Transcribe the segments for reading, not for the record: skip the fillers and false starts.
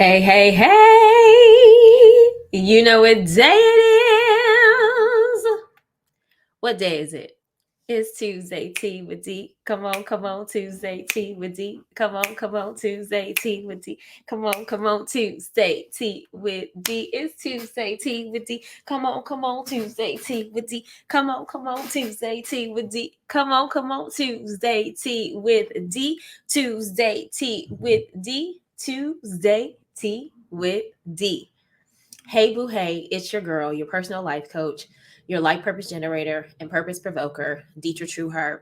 Hey, hey, hey! You know what day it is? What day is it? It's Tuesday Tea with D. Come on, Tuesday Tea with D. Come on, Tuesday Tea with D. Come on, Tuesday Tea with D. It's Tuesday Tea with D. Come on, Tuesday Tea with D. Come on, Tuesday Tea with D. Come on, Tuesday Tea with D. Tuesday Tea with D. Tuesday Tea with D. Hey, boo, hey, it's your girl, your personal life coach, your life purpose generator and purpose provoker, Detra Trueheart,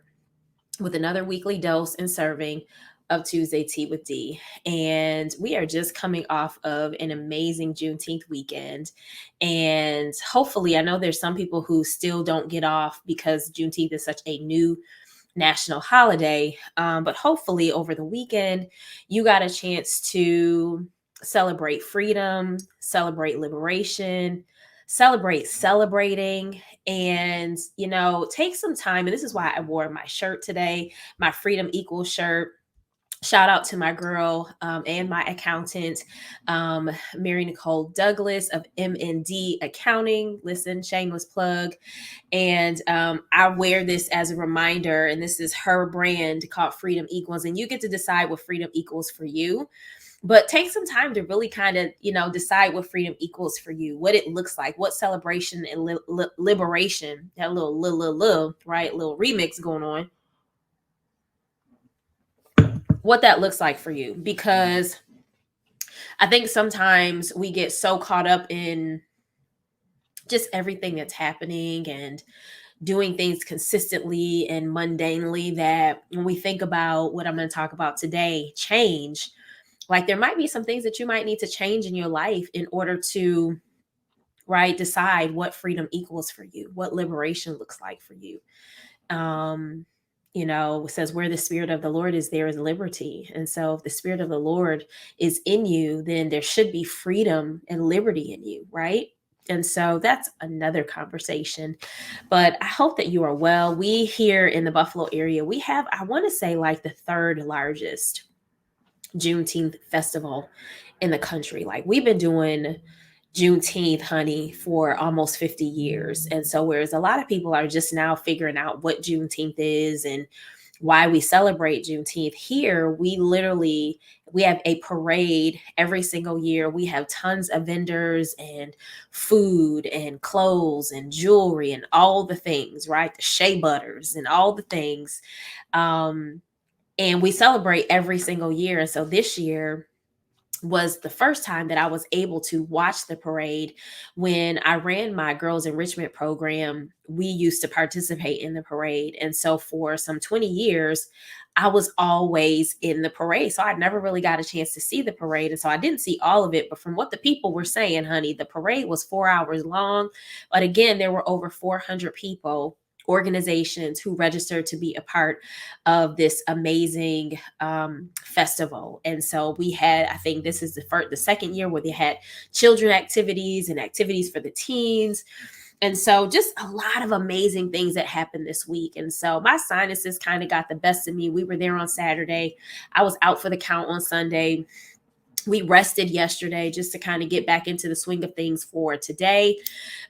with another weekly dose and serving of Tuesday Tea with D. And we are just coming off of an amazing Juneteenth weekend. And hopefully, I know there's some people who still don't get off because Juneteenth is such a new national holiday. But hopefully, over the weekend, you got a chance to celebrate freedom, celebrate liberation, celebrate celebrating, and take some time. And this is why I wore my shirt today, my Freedom Equals shirt. Shout out to my girl and my accountant, Mary Nicole Douglas of MND Accounting. Listen, shameless plug. And I wear this as a reminder, and this is her brand called Freedom Equals. And you get to decide what freedom equals for you. But take some time to really kind of, decide what freedom equals for you, what it looks like, what celebration and liberation, that little, right? Little remix going on, what that looks like for you. Because I think sometimes we get so caught up in just everything that's happening and doing things consistently and mundanely that when we think about what I'm going to talk about today, change, like there might be some things that you might need to change in your life in order to, right, decide what freedom equals for you, what liberation looks like for you. It says where the spirit of the Lord is, there is liberty. And so if the spirit of the Lord is in you, then there should be freedom and liberty in you, right? And so that's another conversation. But I hope that you are well. We here in the Buffalo area, we have, I want to say, like the third largest Juneteenth festival in the country. Like we've been doing Juneteenth, honey, for almost 50 years. And so whereas a lot of people are just now figuring out what Juneteenth is and why we celebrate Juneteenth, here we have a parade every single year. We have tons of vendors and food and clothes and jewelry and all the things, right? The shea butters and all the things. And we celebrate every single year. And so this year was the first time that I was able to watch the parade. When I ran my girls enrichment program, we used to participate in the parade. And so for some 20 years, I was always in the parade. So I never really got a chance to see the parade. And so I didn't see all of it. But from what the people were saying, honey, the parade was 4 hours long. But again, there were over 400 people, organizations who registered to be a part of this amazing festival. And so we had, I think this is the second year where they had children activities and activities for the teens. And so just a lot of amazing things that happened this week. And so my sinuses kind of got the best of me. We were there on Saturday. I was out for the count on Sunday. We rested yesterday just to kind of get back into the swing of things for today.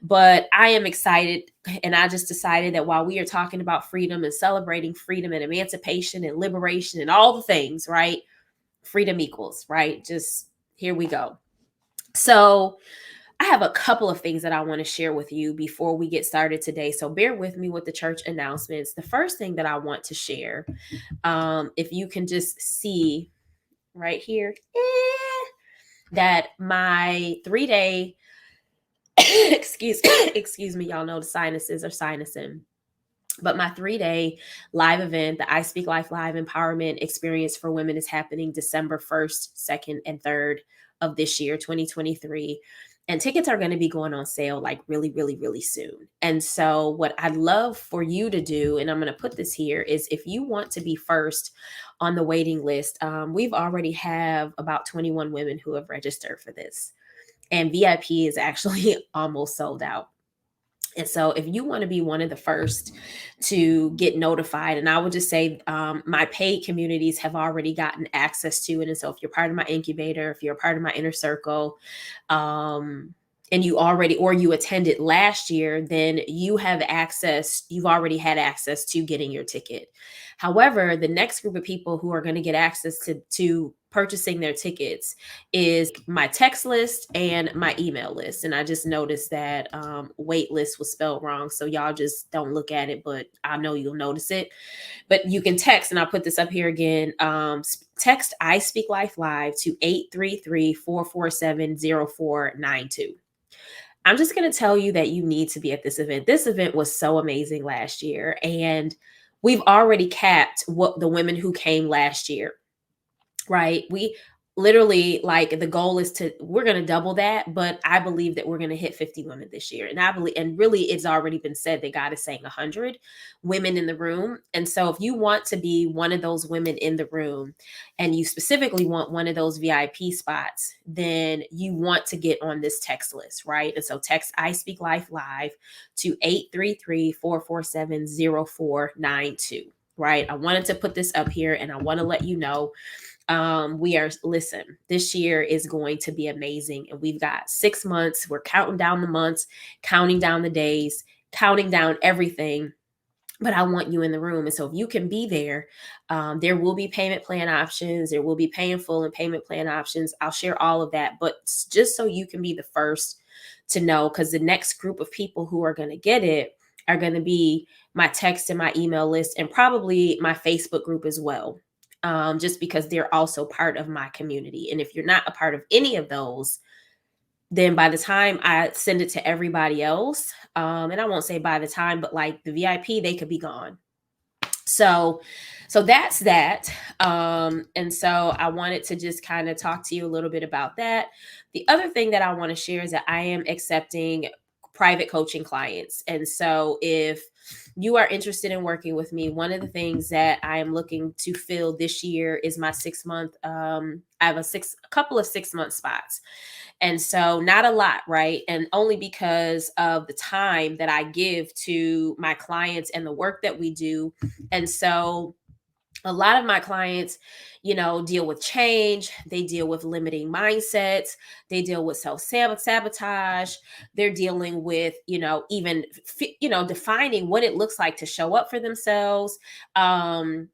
But I am excited. And I just decided that while we are talking about freedom and celebrating freedom and emancipation and liberation and all the things, right? Freedom equals, right? Just here we go. So I have a couple of things that I want to share with you before we get started today. So bear with me with the church announcements. The first thing that I want to share, if you can just see right here, that my 3-day, excuse me, y'all know the sinuses are sinusing, but my 3-day live event, the iSpeaklife Live Empowerment Experience for Women, is happening December 1st, 2nd, and 3rd of this year, 2023. And tickets are going to be going on sale like really, really, really soon. And so what I'd love for you to do, and I'm going to put this here, is if you want to be first on the waiting list, we've already have about 21 women who have registered for this. And VIP is actually almost sold out. And so if you want to be one of the first to get notified, and I would just say my paid communities have already gotten access to it. And so if you're part of my incubator, if you're a part of my inner circle, and you already, or you attended last year, then you have access, you've already had access to getting your ticket. However, the next group of people who are going to get access to purchasing their tickets is my text list and my email list. And I just noticed that wait list was spelled wrong. So y'all just don't look at it, but I know you'll notice it. But you can text, and I'll put this up here again. Text iSpeaklife Live to 833-447-0492. I'm just going to tell you that you need to be at this event. This event was so amazing last year, and we've already capped what the women who came last year, right? We literally, like, the goal is we're going to double that, but I believe that we're going to hit 50 women this year. And I believe, and really it's already been said that God is saying 100 women in the room. And so if you want to be one of those women in the room, and you specifically want one of those VIP spots, then you want to get on this text list, right? And so text I Speak Life Live to 833-447-0492, right? I wanted to put this up here, and I want to let you know listen, this year is going to be amazing. And we've got 6 months. We're counting down the months, counting down the days, counting down everything. But I want you in the room. And so if you can be there, there will be payment plan options. There will be pay in full and payment plan options. I'll share all of that, but just so you can be the first to know, because the next group of people who are going to get it are going to be my text and my email list, and probably my Facebook group as well. Just because they're also part of my community. And if you're not a part of any of those, then by the time I send it to everybody else, and I won't say by the time, but like the VIP, they could be gone. So that's that. And so I wanted to just kind of talk to you a little bit about that. The other thing that I want to share is that I am accepting private coaching clients. And so if you are interested in working with me, one of the things that I am looking to fill this year is my 6 month, I have a couple of 6 month spots. And so not a lot, right? And only because of the time that I give to my clients and the work that we do. And so a lot of my clients, deal with change. They deal with limiting mindsets. They deal with self-sabotage. They're dealing with, even, defining what it looks like to show up for themselves. And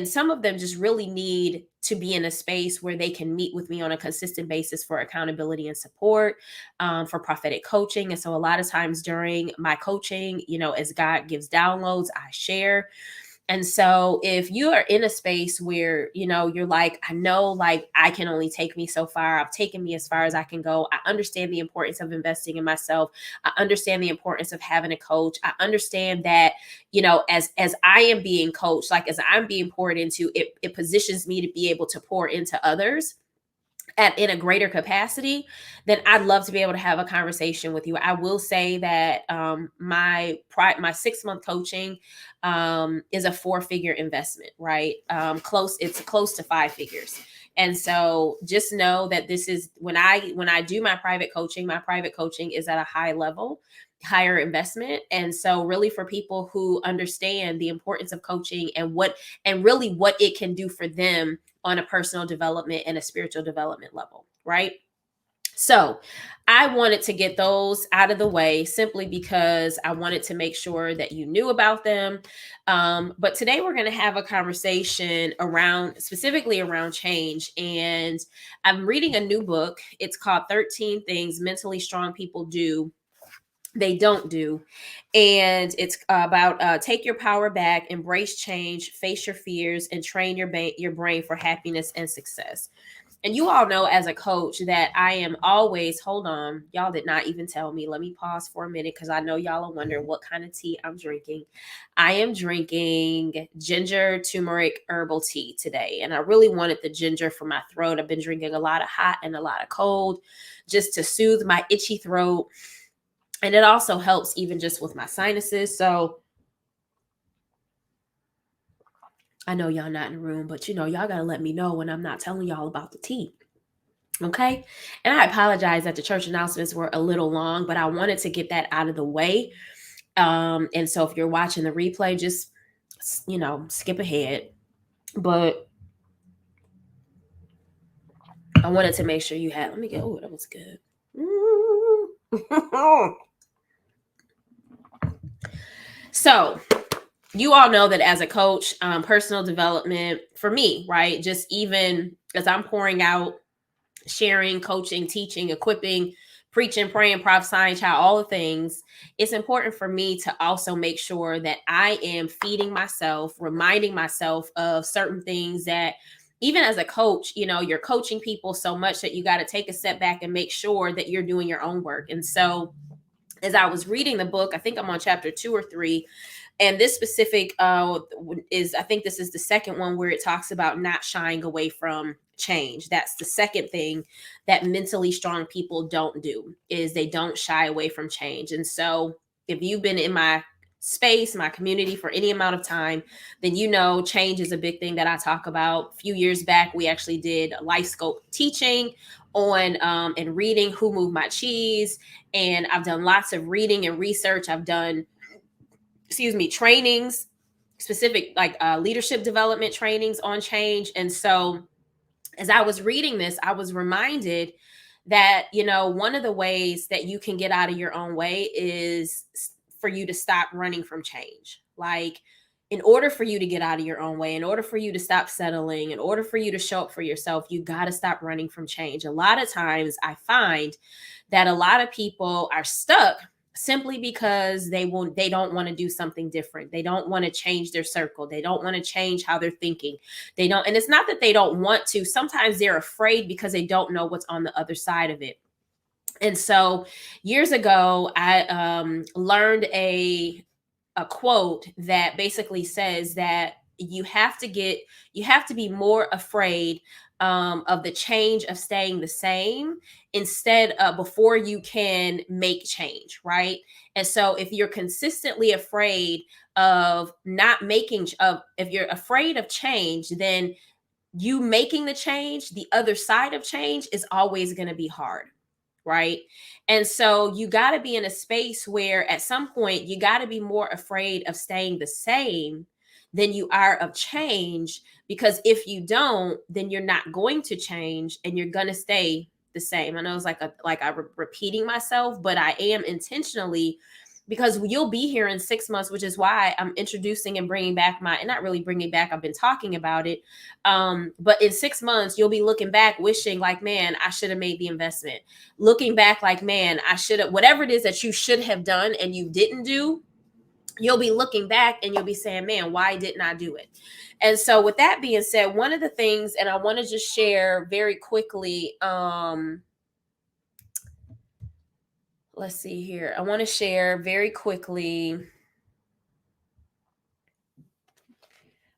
some of them just really need to be in a space where they can meet with me on a consistent basis for accountability and support, for prophetic coaching. And so a lot of times during my coaching, as God gives downloads, I share. And so if you are in a space where, you're like, I know, like, I can only take me so far. I've taken me as far as I can go. I understand the importance of investing in myself. I understand the importance of having a coach. I understand that, as I am being coached, like as I'm being poured into, it positions me to be able to pour into others in a greater capacity, then I'd love to be able to have a conversation with you. I will say that my 6 month coaching is a 4-figure investment, right? It's close to 5 figures. And so just know that this is when I do my private coaching is at a high level, higher investment. And so really for people who understand the importance of coaching and really what it can do for them on a personal development and a spiritual development level, right? So I wanted to get those out of the way simply because I wanted to make sure that you knew about them. But today we're going to have a conversation specifically around change. And I'm reading a new book. It's called 13 Things Mentally Strong People Do They Don't Do. And it's about take your power back, embrace change, face your fears, and train your brain for happiness and success. And you all know as a coach that I am always, hold on, y'all did not even tell me. Let me pause for a minute because I know y'all are wondering what kind of tea I'm drinking. I am drinking ginger turmeric herbal tea today. And I really wanted the ginger for my throat. I've been drinking a lot of hot and a lot of cold just to soothe my itchy throat. And it also helps even just with my sinuses. So I know y'all not in the room, but y'all got to let me know when I'm not telling y'all about the tea. Okay. And I apologize that the church announcements were a little long, but I wanted to get that out of the way. And so if you're watching the replay, just, skip ahead. But I wanted to make sure you had, let me get, oh, that was good. So you all know that as a coach, personal development for me, right? Just even as I'm pouring out, sharing, coaching, teaching, equipping, preaching, praying, prophesying, child, all the things, it's important for me to also make sure that I am feeding myself, reminding myself of certain things that even as a coach, you're coaching people so much that you got to take a step back and make sure that you're doing your own work. And so as I was reading the book, I think I'm on chapter 2 or 3, and this specific is, I think this is the second one where it talks about not shying away from change. That's the second thing that mentally strong people don't do, is they don't shy away from change. And so if you've been in my space, my community for any amount of time, then change is a big thing that I talk about. A few years back, we actually did a life scope teaching on and reading Who Moved My Cheese. And I've done lots of reading and research. I've done trainings, specific like leadership development trainings on change. And so as I was reading this, I was reminded that, one of the ways that you can get out of your own way is for you to stop running from change. Like, in order for you to get out of your own way, in order for you to stop settling, in order for you to show up for yourself, you got to stop running from change. A lot of times I find that a lot of people are stuck simply because they don't want to do something different. They don't want to change their circle. They don't want to change how they're thinking. They don't, and it's not that they don't want to. Sometimes they're afraid because they don't know what's on the other side of it. And so years ago, I learned a quote that basically says that you have to be more afraid of the change of staying the same instead of before you can make change, right? And so if you're consistently afraid of not making if you're afraid of change, then you making the change, the other side of change, is always going to be hard, right? And so you got to be in a space where at some point you got to be more afraid of staying the same than you are of change, because if you don't, then you're not going to change and you're going to stay the same. I know it's like I'm repeating myself, but I am intentionally, because you'll be here in 6 months, which is why I'm introducing and bringing back and not really bringing back, I've been talking about it. But in 6 months, you'll be looking back, wishing like, man, I should have made the investment. Looking back like, man, I should have, whatever it is that you should have done and you didn't do, you'll be looking back and you'll be saying, man, why didn't I do it? And so with that being said, one of the things, and I want to just share very quickly, let's see here. I want to share very quickly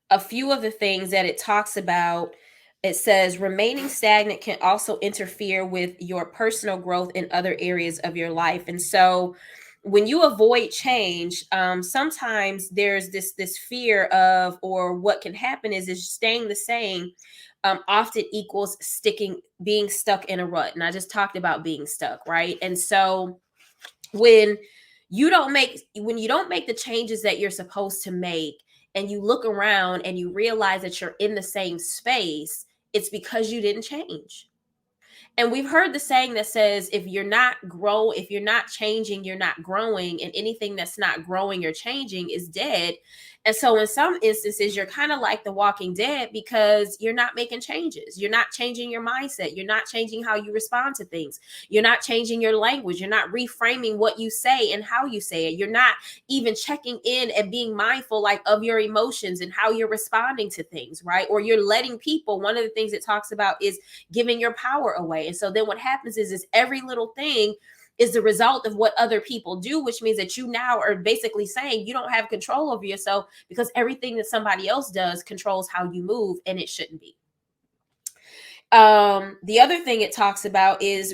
a few of the things that it talks about. It says remaining stagnant can also interfere with your personal growth in other areas of your life. And so when you avoid change, sometimes there's this fear of, or what can happen is staying the same often equals being stuck in a rut. And I just talked about being stuck, right? And so when you don't make the changes that you're supposed to make, and you look around and you realize that you're in the same space, it's because you didn't change. And we've heard the saying that says, if you're not changing, you're not growing, and anything that's not growing or changing is dead. And so in some instances, you're kind of like the walking dead, because you're not making changes. You're not changing your mindset. You're not changing how you respond to things. You're not changing your language. You're not reframing what you say and how you say it. You're not even checking in and being mindful of your emotions and how you're responding to things, right? Or you're letting people, one of the things it talks about is giving your power away. And so then what happens is every little thing is the result of what other people do, which means that you now are basically saying you don't have control over yourself, because everything that somebody else does controls how you move, and it shouldn't be. The other thing it talks about is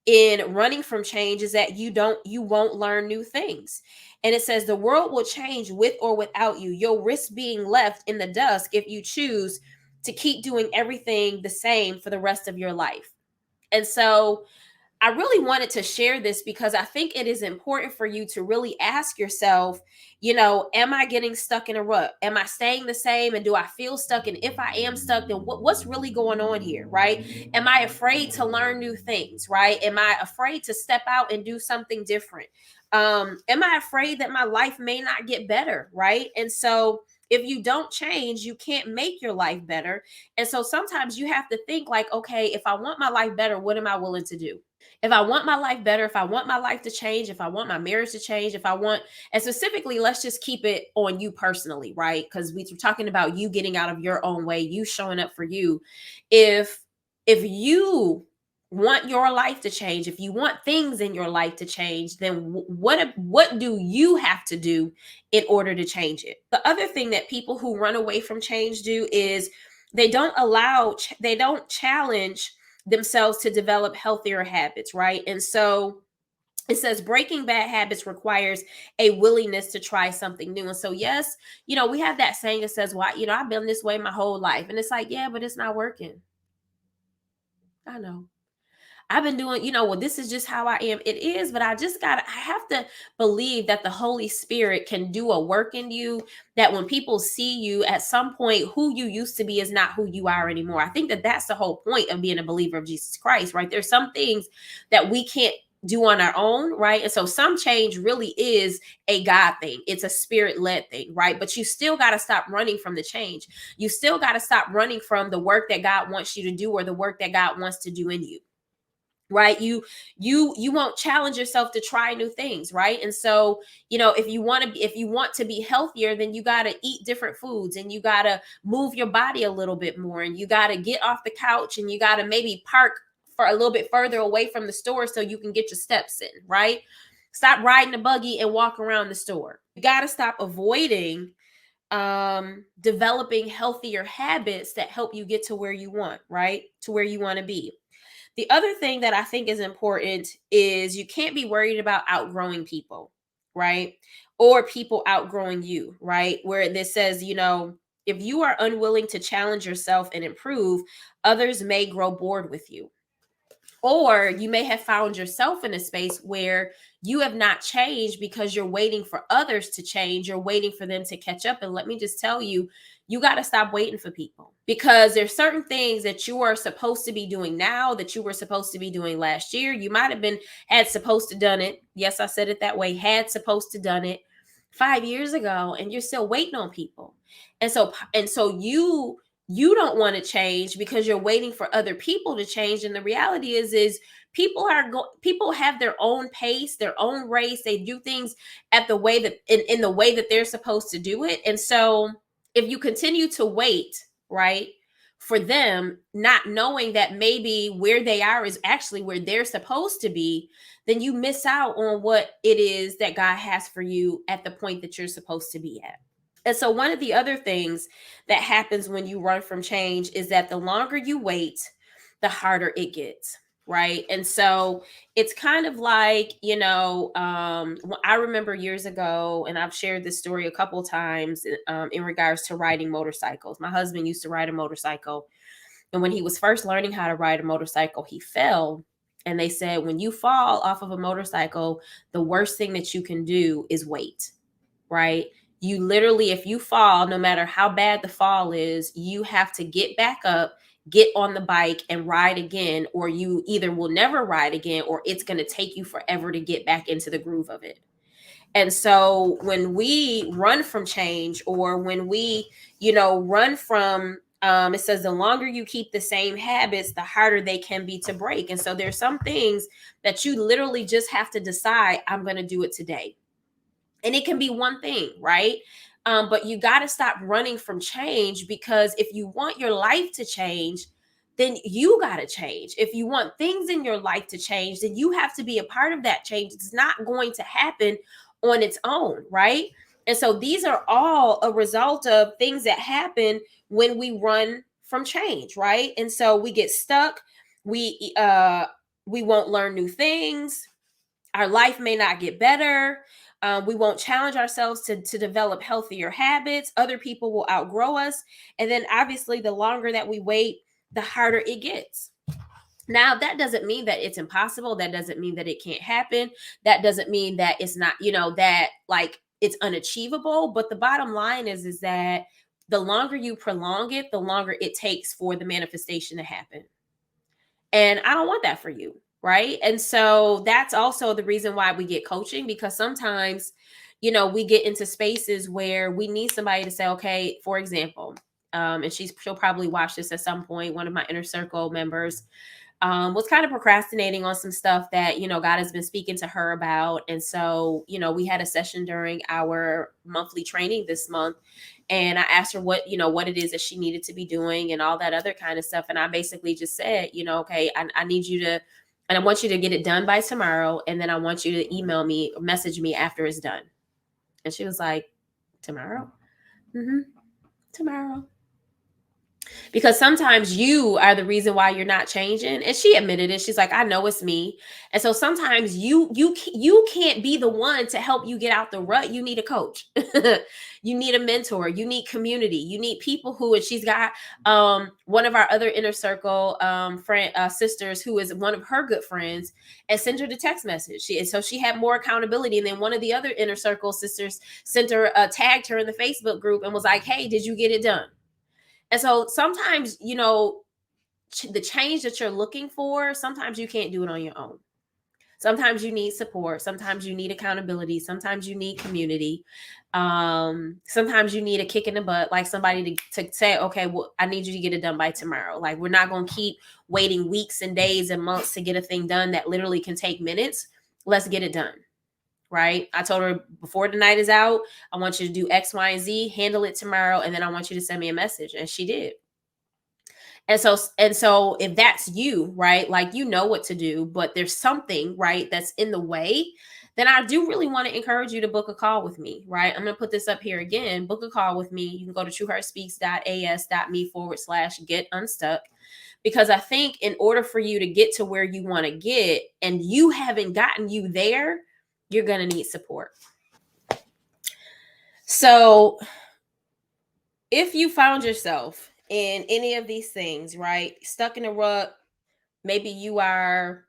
in running from change is that you won't learn new things. And it says the world will change with or without you. You'll risk being left in the dust if you choose to keep doing everything the same for the rest of your life. And so I really wanted to share this because I think it is important for you to really ask yourself, am I getting stuck in a rut? Am I staying the same? And do I feel stuck? And if I am stuck, then what's really going on here, right? Am I afraid to learn new things, right? Am I afraid to step out and do something different? Am I afraid that my life may not get better, right? And so if you don't change, you can't make your life better. And so sometimes you have to think like, okay, if I want my life better, what am I willing to do? If I want my life better, if I want my life to change, if I want my marriage to change, if I want, and specifically, let's just keep it on you personally, right? Because we're talking about you getting out of your own way, you showing up for you. If you want your life to change, if you want things in your life to change, then what do you have to do in order to change it? The other thing that people who run away from change do is they don't challenge themselves to develop healthier habits, right? And so it says breaking bad habits requires a willingness to try something new. And so, yes, we have that saying that says, "Why, I've been this way my whole life," and it's like, yeah, but it's not working. I know. I've been doing, well, this is just how I am. It is, but I have to believe that the Holy Spirit can do a work in you, that when people see you at some point, who you used to be is not who you are anymore. I think that that's the whole point of being a believer of Jesus Christ, right? There's some things that we can't do on our own, right? And so some change really is a God thing. It's a spirit led thing, right? But you still got to stop running from the change. You still got to stop running from the work that God wants you to do or the work that God wants to do in you, right? You won't challenge yourself to try new things, right? And so if you want to be healthier, then you got to eat different foods, and you got to move your body a little bit more, and you got to get off the couch, and you got to maybe park for a little bit further away from the store so you can get your steps in, right? Stop riding the buggy and walk around the store. You got to stop avoiding developing healthier habits that help you get to where you want, right? To where you want to be. The other thing that I think is important is you can't be worried about outgrowing people, right? Or people outgrowing you, right? Where this says, if you are unwilling to challenge yourself and improve, others may grow bored with you. Or you may have found yourself in a space where you have not changed because you're waiting for others to change. You're waiting for them to catch up. And let me just tell you, you got to stop waiting for people, because there's certain things that you are supposed to be doing now that you were supposed to be doing last year. You might have had supposed to done it. Yes, I said it that way. Had supposed to done it 5 years ago, and you're still waiting on people. And so you don't want to change because you're waiting for other people to change. And the reality is people have their own pace, their own race. They do things at the way that in the way that they're supposed to do it. And so if you continue to wait, right, for them, not knowing that maybe where they are is actually where they're supposed to be, then you miss out on what it is that God has for you at the point that you're supposed to be at. And so, one of the other things that happens when you run from change is that the longer you wait, the harder it gets. Right. And so it's kind of like, I remember years ago, and I've shared this story a couple of times in regards to riding motorcycles. My husband used to ride a motorcycle. And when he was first learning how to ride a motorcycle, he fell. And they said, when you fall off of a motorcycle, the worst thing that you can do is wait, right? You literally, if you fall, no matter how bad the fall is, you have to get back up, get on the bike and ride again, or you either will never ride again, or it's going to take you forever to get back into the groove of it. And so when we run from change, or when we, run from, it says the longer you keep the same habits, the harder they can be to break. And so there's some things that you literally just have to decide, I'm going to do it today. And it can be one thing, right? But you got to stop running from change, because if you want your life to change, then you got to change. If you want things in your life to change, then you have to be a part of that change. It's not going to happen on its own, right? And so these are all a result of things that happen when we run from change, right? And so we get stuck. We won't learn new things. Our life may not get better. We won't challenge ourselves to develop healthier habits. Other people will outgrow us. And then obviously, the longer that we wait, the harder it gets. Now, that doesn't mean that it's impossible. That doesn't mean that it can't happen. That doesn't mean that it's not, that like it's unachievable. But the bottom line is that the longer you prolong it, the longer it takes for the manifestation to happen. And I don't want that for you. Right. And so that's also the reason why we get coaching, because sometimes, we get into spaces where we need somebody to say, okay, for example, and she'll probably watch this at some point. One of my inner circle members was kind of procrastinating on some stuff that, God has been speaking to her about. And so, we had a session during our monthly training this month. And I asked her what it is that she needed to be doing and all that other kind of stuff. And I basically just said, okay, I need you to, and I want you to get it done by tomorrow. And then I want you to email me or message me after it's done. And she was like, tomorrow? Mm-hmm. Tomorrow. Because sometimes you are the reason why you're not changing. And she admitted it. She's like, I know it's me. And so sometimes you can't be the one to help you get out the rut. You need a coach. You need a mentor. You need community. You need people who, and she's got one of our other inner circle sisters who is one of her good friends, and sent her the text message. So she had more accountability. And then one of the other inner circle sisters tagged her in the Facebook group and was like, hey, did you get it done? And so sometimes, the change that you're looking for, sometimes you can't do it on your own. Sometimes you need support. Sometimes you need accountability. Sometimes you need community. Sometimes you need a kick in the butt, like somebody to say, okay, well, I need you to get it done by tomorrow. Like, we're not going to keep waiting weeks and days and months to get a thing done that literally can take minutes. Let's get it done. Right? I told her before the night is out, I want you to do X, Y, and Z, handle it tomorrow, and then I want you to send me a message. And she did. And so if that's you, right, like, what to do, but there's something, right, that's in the way, then I do really want to encourage you to book a call with me, right? I'm going to put this up here again. Book a call with me. You can go to trueheartspeaks.as.me/get unstuck. Because I think in order for you to get to where you want to get, and you haven't gotten you there, you're going to need support. So if you found yourself in any of these things, right, stuck in a rut, maybe you are,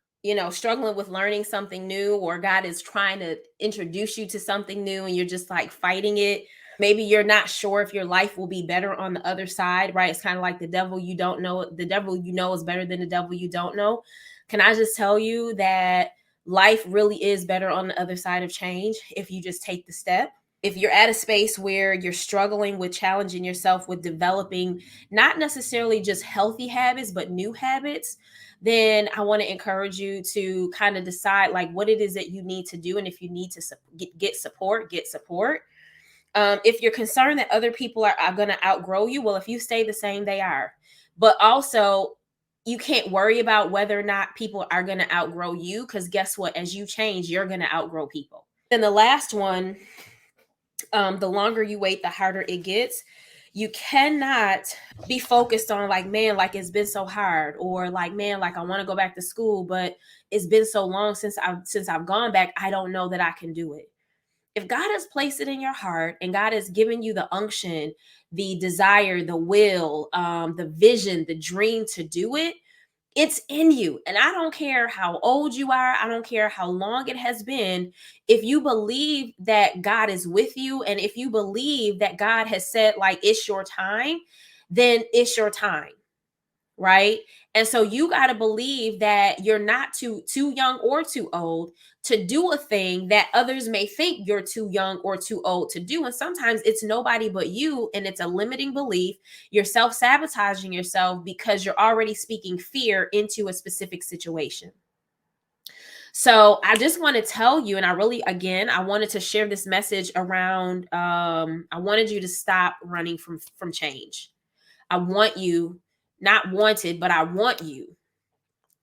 struggling with learning something new, or God is trying to introduce you to something new and you're just like fighting it. Maybe you're not sure if your life will be better on the other side, right? It's kind of like the devil you don't know. The devil you know is better than the devil you don't know. Can I just tell you that life really is better on the other side of change if you just take the step? If you're at a space where you're struggling with challenging yourself with developing not necessarily just healthy habits, but new habits, then I want to encourage you to kind of decide like what it is that you need to do. And if you need to get support, get support. If you're concerned that other people are going to outgrow you, well, if you stay the same, they are. But also, you can't worry about whether or not people are going to outgrow you, because guess what? As you change, you're going to outgrow people. Then the last one, the longer you wait, the harder it gets. You cannot be focused on like, man, like it's been so hard, or like, man, like I want to go back to school, but it's been so long since I've gone back. I don't know that I can do it. If God has placed it in your heart and God has given you the unction, the desire, the will, the vision, the dream to do it, it's in you. And I don't care how old you are. I don't care how long it has been. If you believe that God is with you, and if you believe that God has said, like, it's your time, then it's your time. Right. And so you got to believe that you're not too young or too old to do a thing that others may think you're too young or too old to do. And sometimes it's nobody but you, and it's a limiting belief. You're self-sabotaging yourself because you're already speaking fear into a specific situation. So I just want to tell you, and I wanted to share this message around, I wanted you to stop running from change. I want you, not wanted, but I want you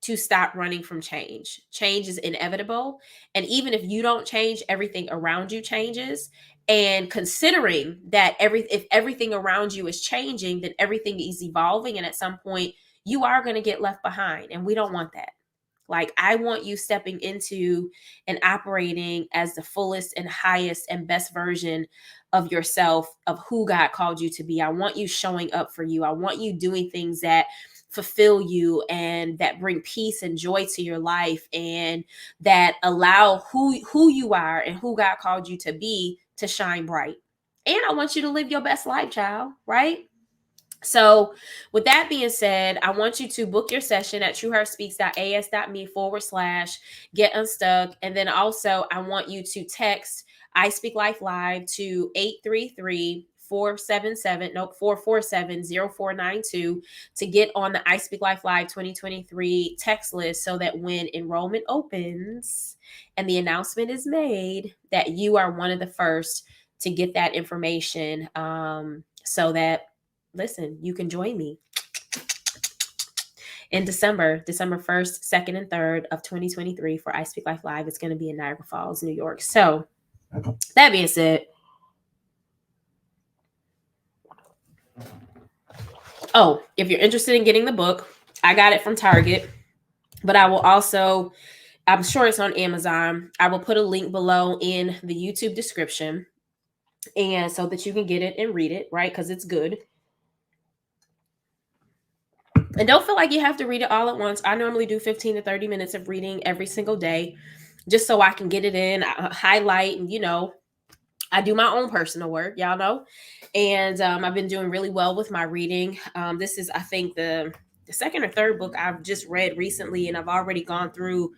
to stop running from change. Change is inevitable. And even if you don't change, everything around you changes. And considering that if everything around you is changing, then everything is evolving. And at some point, you are going to get left behind. And we don't want that. Like, I want you stepping into and operating as the fullest and highest and best version of yourself, of who God called you to be. I want you showing up for you. I want you doing things that fulfill you and that bring peace and joy to your life, and that allow who you are and who God called you to be to shine bright. And I want you to live your best life, child, right? So, with that being said, I want you to book your session at trueheartspeaks.as.me/get unstuck. And then also, I want you to text I Speak Life Live to 447-0492 to get on the I Speak Life Live 2023 text list, so that when enrollment opens and the announcement is made, that you are one of the first to get that information, so that, listen, you can join me in December 1st, 2nd, and 3rd of 2023 for I Speak Life Live. It's going to be in Niagara Falls, New York. So, that being said, oh, if you're interested in getting the book, I got it from Target, but I will also, I'm sure it's on Amazon. I will put a link below in the YouTube description, and so that you can get it and read it, right? Because it's good. And don't feel like you have to read it all at once. I normally do 15 to 30 minutes of reading every single day, just so I can get it in, highlight, and, I do my own personal work, y'all know. And I've been doing really well with my reading. This is, I think, the second or third book I've just read recently, and I've already gone through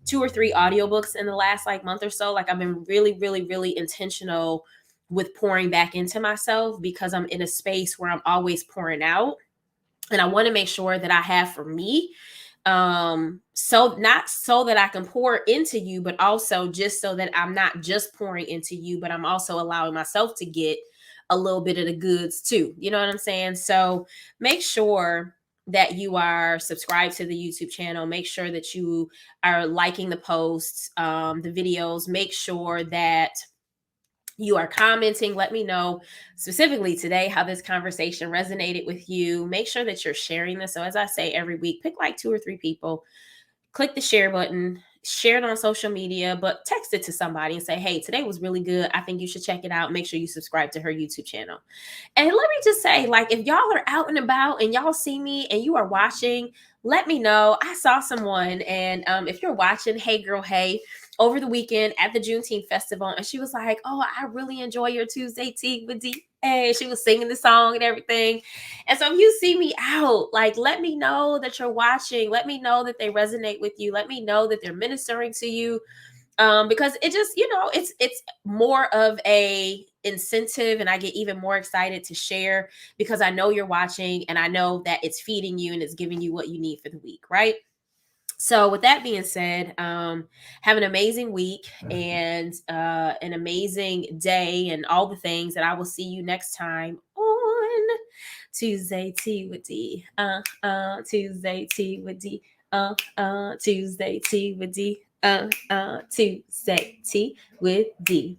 2 or 3 audiobooks in the last month or so. Like, I've been really, really, really intentional with pouring back into myself, because I'm in a space where I'm always pouring out. And I want to make sure that I have for me, so not so that I can pour into you, but also just so that I'm not just pouring into you, but I'm also allowing myself to get a little bit of the goods too. You know what I'm saying? So make sure that you are subscribed to the YouTube channel. Make sure that you are liking the posts, the videos. Make sure that you are commenting. Let me know specifically today how this conversation resonated with you. Make sure that you're sharing this. So, as I say every week, pick 2 or 3 people, click the share button, share it on social media, but text it to somebody and say, hey, today was really good. I think you should check it out. Make sure you subscribe to her YouTube channel. And let me just say, if y'all are out and about and y'all see me and you are watching, let me know. I saw someone, and if you're watching, hey girl, hey, over the weekend at the Juneteenth festival, and she was like, oh, I really enjoy your Tuesday Tea with D. Hey, she was singing the song and everything. And so if you see me out, let me know that you're watching. Let me know that they resonate with you. Let me know that they're ministering to you. Because it just, it's more of a incentive, and I get even more excited to share, because I know you're watching, and I know that it's feeding you and it's giving you what you need for the week, right? So with that being said, have an amazing week and an amazing day and all the things, that I will see you next time on Tuesday Tea with D. Tuesday Tea with D. Tuesday Tea with D. Tuesday Tea with D.